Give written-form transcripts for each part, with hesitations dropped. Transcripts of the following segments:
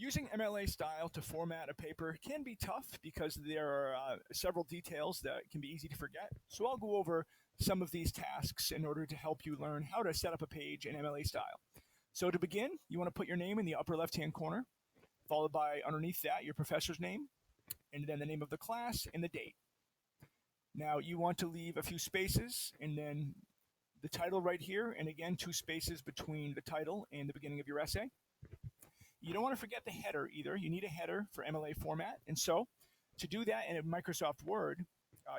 Using MLA style to format a paper can be tough because there are several details that can be easy to forget. So I'll go over some of these tasks in order to help you learn how to set up a page in MLA style. So to begin, you want to put your name in the upper left-hand corner, followed by underneath that your professor's name, and then the name of the class and the date. Now you want to leave a few spaces and then the title right here, and again 2 spaces between the title and the beginning of your essay. You don't want to forget the header either. You need a header for MLA format. And so to do that in Microsoft Word,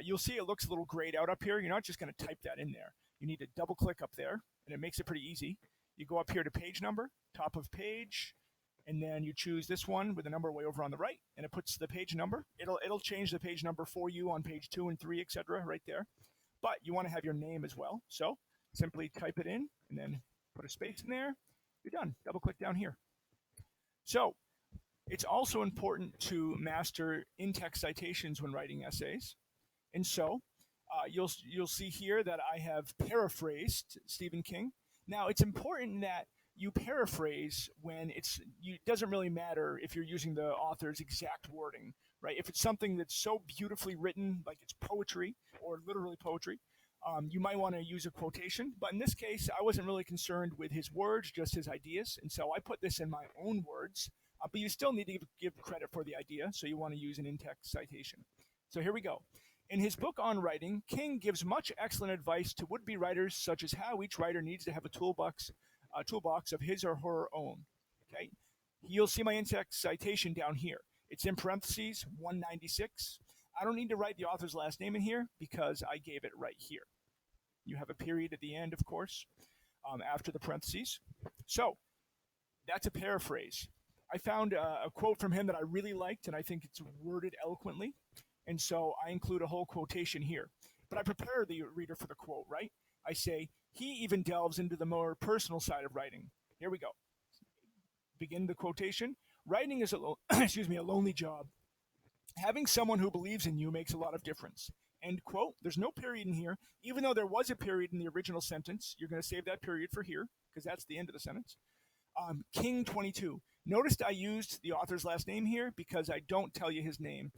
you'll see it looks a little grayed out up here. You're not just going to type that in there. You need to double click up there, and it makes it pretty easy. You go up here to page number, top of page, and then you choose this one with the number way over on the right, and it puts the page number. It'll change the page number for you on page 2 and 3, etc. right there. But you want to have your name as well. So simply type it in and then put a space in there. You're done. Double click down here. So it's also important to master in-text citations when writing essays. And so you'll see here that I have paraphrased Stephen King. Now it's important that you paraphrase when it doesn't really matter if you're using the author's exact wording, right? If it's something that's so beautifully written, like it's poetry or literally poetry, you might want to use a quotation. But in this case, I wasn't really concerned with his words, just his ideas. And so I put this in my own words. But you still need to give credit for the idea, so you want to use an in-text citation. So here we go. In his book on writing, King gives much excellent advice to would-be writers, such as how each writer needs to have a toolbox of his or her own. Okay, you'll see my in-text citation down here. It's in parentheses 196. I don't need to write the author's last name in here because I gave it right here. You have a period at the end, of course, after the parentheses. So that's a paraphrase. I found a quote from him that I really liked, and I think it's worded eloquently. And so I include a whole quotation here. But I prepare the reader for the quote, right? I say, he even delves into the more personal side of writing. Here we go. Begin the quotation. Writing is a lonely job. Having someone who believes in you makes a lot of difference. End quote. There's no period in here. Even though there was a period in the original sentence, you're going to save that period for here because that's the end of the sentence. King 22. Noticed I used the author's last name here because I don't tell you his name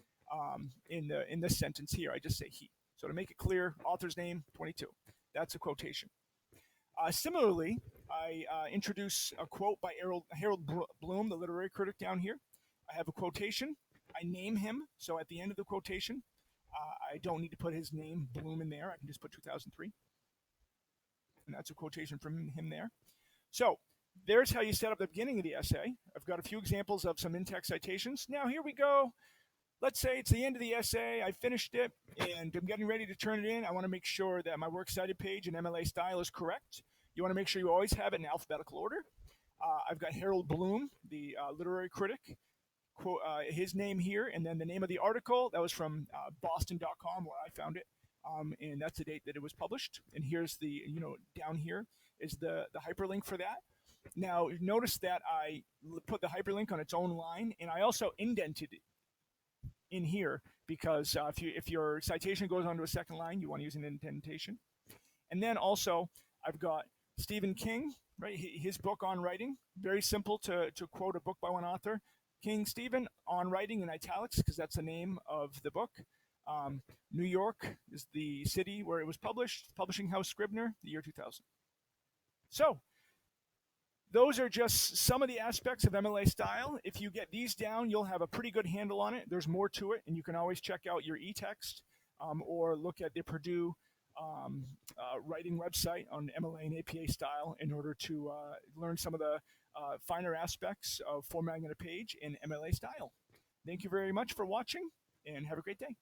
in this sentence here. I just say he. So to make it clear, author's name 22. That's a quotation. Similarly, I introduce a quote by Harold Bloom, the literary critic down here. I have a quotation. I name him. So at the end of the quotation, I don't need to put his name, Bloom, in there. I can just put 2003. And that's a quotation from him there. So there's how you set up the beginning of the essay. I've got a few examples of some in-text citations. Now here we go. Let's say it's the end of the essay. I finished it, and I'm getting ready to turn it in. I want to make sure that my works cited page in MLA style is correct. You want to make sure you always have it in alphabetical order. I've got Harold Bloom, the literary critic, quote, his name here, and then the name of the article. That was from Boston.com, where I found it, and that's the date that it was published. And here's the, down here is the hyperlink for that. Now, notice that I put the hyperlink on its own line, and I also indented it in here because if your citation goes onto a second line, you want to use an indentation. And then also, I've got Stephen King, right? His book on writing. Very simple to quote a book by one author. King Stephen on writing in italics because that's the name of the book. New York is the city where it was published. Publishing house Scribner, the year 2000. So those are just some of the aspects of MLA style. If you get these down, you'll have a pretty good handle on it. There's more to it, and you can always check out your e-text or look at the Purdue writing website on MLA and APA style in order to learn some of the finer aspects of formatting a page in MLA style. Thank you very much for watching, and have a great day.